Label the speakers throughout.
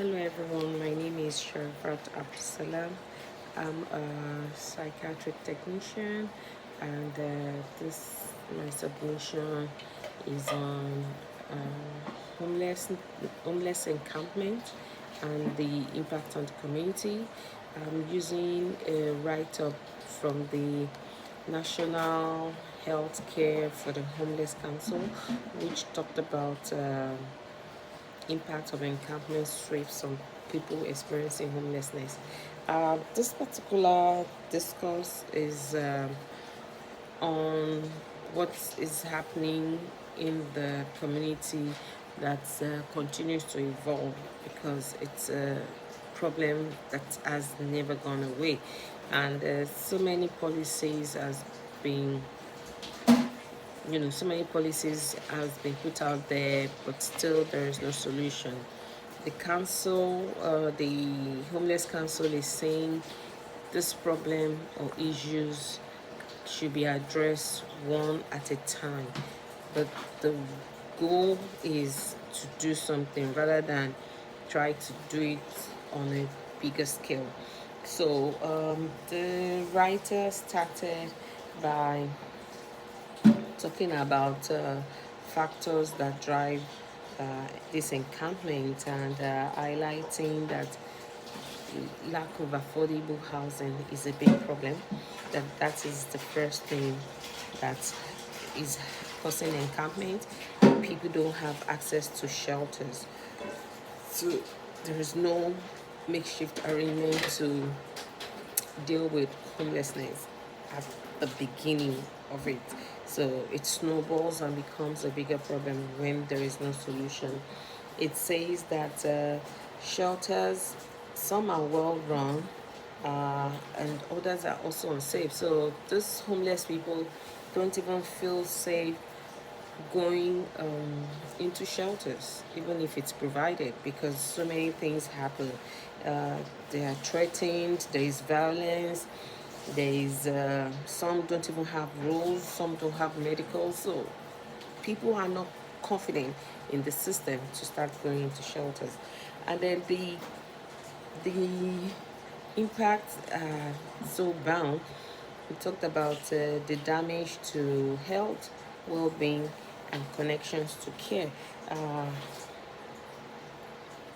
Speaker 1: Hello everyone, my name is Sharafat Abdusalam. I'm a psychiatric technician, and this my submission is on homeless encampment and the impact on the community. I'm using a write-up from the National Healthcare for the Homeless Council, which talked about impact of encampment strips on people experiencing homelessness. This particular discourse is on what is happening in the community that continues to evolve because it's a problem that has never gone away, and so many policies has been so many policies has been put out there, but still there is no solution. The council, the homeless council, is saying this problem or issues should be addressed one at a time, but the goal is to do something rather than try to do it on a bigger scale. So the writer started by talking about factors that drive this encampment, and highlighting that lack of affordable housing is a big problem. That is the first thing that is causing encampment. People don't have access to shelters, so there is no makeshift arrangement to deal with homelessness at the beginning of it. So it snowballs and becomes a bigger problem when there is no solution. It says that shelters, some are well run, and others are also unsafe. So these homeless people don't even feel safe going into shelters, even if it's provided, because so many things happen. They are threatened, there is violence, there is some don't even have rules, some don't have medical, so people are not confident in the system to start going into shelters. And then the impact so bound. We talked about the damage to health, well-being, and connections to care.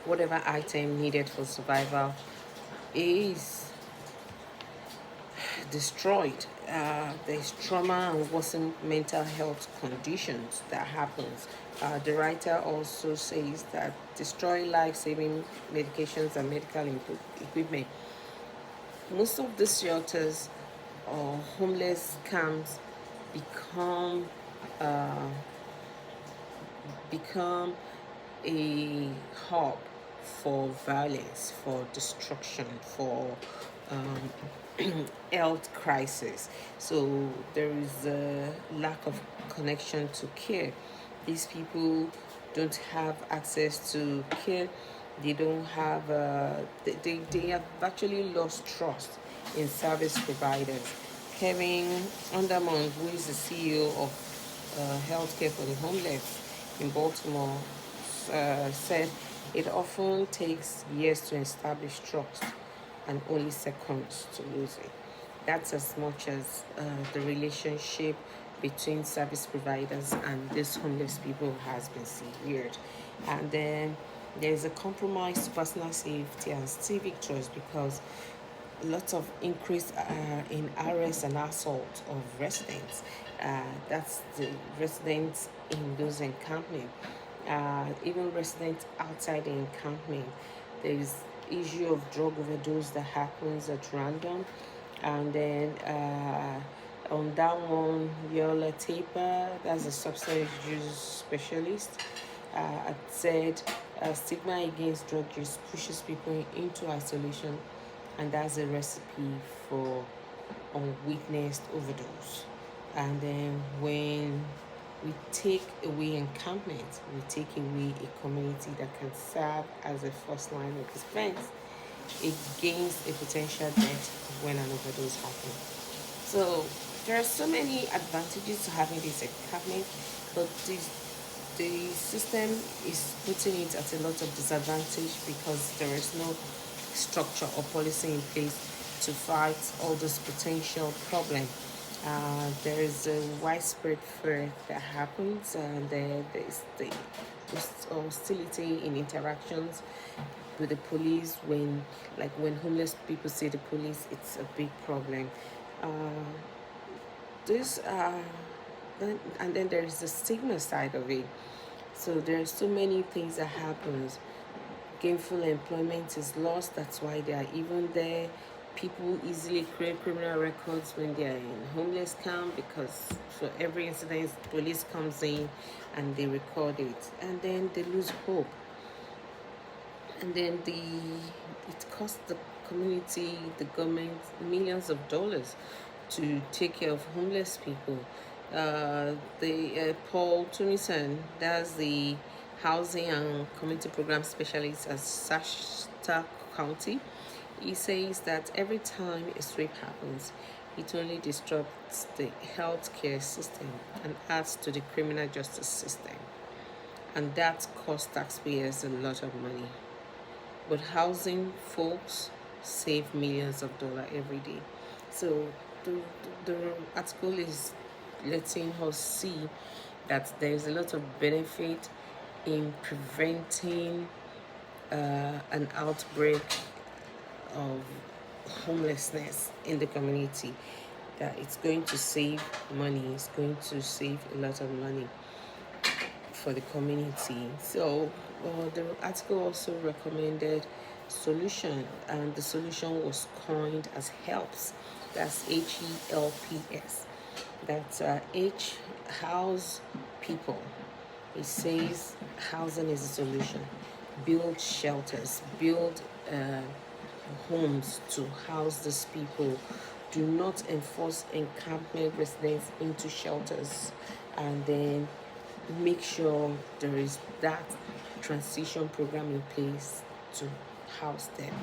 Speaker 1: Whatever item needed for survival is destroyed. There's trauma and worsened mental health conditions that happens. The writer also says that destroy life-saving medications and medical equipment. Most of these shelters or homeless camps become uh, become a hub for violence, for destruction, for health crisis. So there is a lack of connection to care. These people don't have access to care. They don't have they have actually lost trust in service providers. Kevin Undermont, who is the CEO of Healthcare for the Homeless in Baltimore, said it often takes years to establish trust and only seconds to lose it. That's as much as the relationship between service providers and these homeless people has been severed. And then there's a compromise to personal safety and civic trust, because lots of increase in arrest and assault of residents. That's the residents in those encampment. Even residents outside the encampment. There is issue of drug overdose that happens at random, and then on that one, Viola Taper, that's a substance use specialist, had said stigma against drug use pushes people into isolation, and that's a recipe for unwitnessed overdose. And then when we take away encampment, we take away a community that can serve as a first line of defense against a potential death when an overdose happens. So there are so many advantages to having this encampment, but this the system is putting it at a lot of disadvantage because there is no structure or policy in place to fight all this potential problem. There is a widespread fear that happens, and there's the hostility in interactions with the police. When homeless people see the police, it's a big problem. Uh, this and then there is the stigma side of it. So there are so many things that happens. Gainful employment is lost. That's why they are even there. People easily create criminal records when they are in homeless camp, because for every incident, police comes in and they record it, and then they lose hope. And then it costs the community, the government, millions of dollars to take care of homeless people. The Paul Tunison, that's the housing and community program specialist at Shasta County. He says that every time a sweep happens, it only disrupts the healthcare system and adds to the criminal justice system, and that costs taxpayers a lot of money. But housing folks save millions of dollars every day. So the, the article is letting us see that there is a lot of benefit in preventing an outbreak of homelessness in the community. That it's going to save money, it's going to save a lot of money for the community. So the article also recommended solution, and the solution was coined as HELPS. That's HELPS. That's H, house people. It says housing is a solution. Build shelters, build homes to house these people. Do not enforce encampment residents into shelters, and then make sure there is that transition program in place to house them.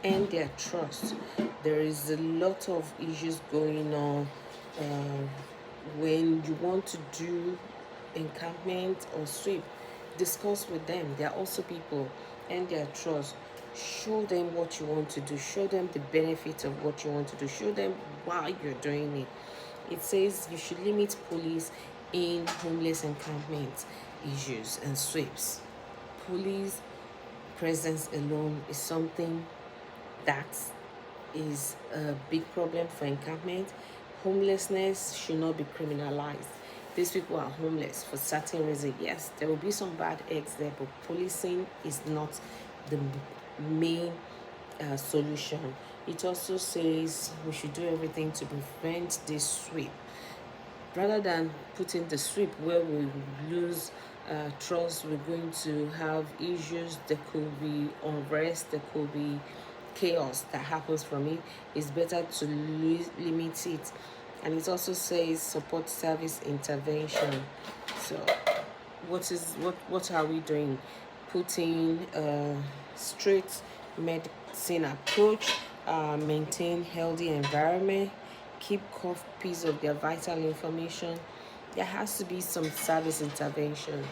Speaker 1: And their trust. There is a lot of issues going on when you want to do encampment or sweep. Discuss with them. They are also people, and their trust. Show them what you want to do. Show them the benefits of what you want to do. Show them why you're doing it. It says you should limit police in homeless encampment issues and sweeps. Police presence alone is something that is a big problem for encampment. Homelessness should not be criminalized. These people are homeless for certain reasons. Yes, there will be some bad eggs there, but policing is not the main solution. It also says we should do everything to prevent this sweep, rather than putting the sweep where we lose trust. We're going to have issues. There could be unrest. There could be chaos that happens from it. It's better to limit it. And it also says support service intervention. So what are we doing? Putting straight medicine approach, maintain healthy environment, keep copies of their vital information. There has to be some service intervention.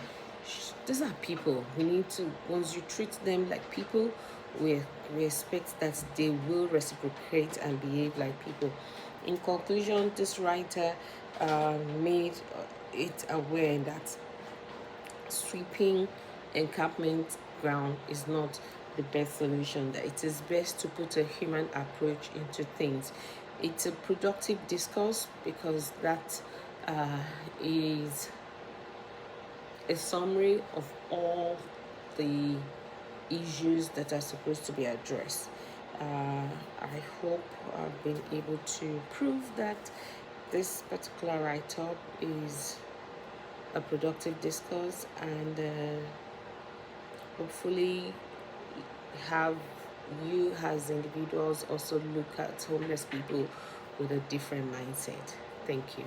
Speaker 1: These are people. We need to, once you treat them like people, we expect that they will reciprocate and behave like people. In conclusion, this writer made it aware that sweeping encampment ground is not the best solution, that it is best to put a human approach into things. It's a productive discourse because that is a summary of all the issues that are supposed to be addressed. I hope I've been able to prove that this particular write-up is a productive discourse, and hopefully have you as individuals also look at homeless people with a different mindset. Thank you.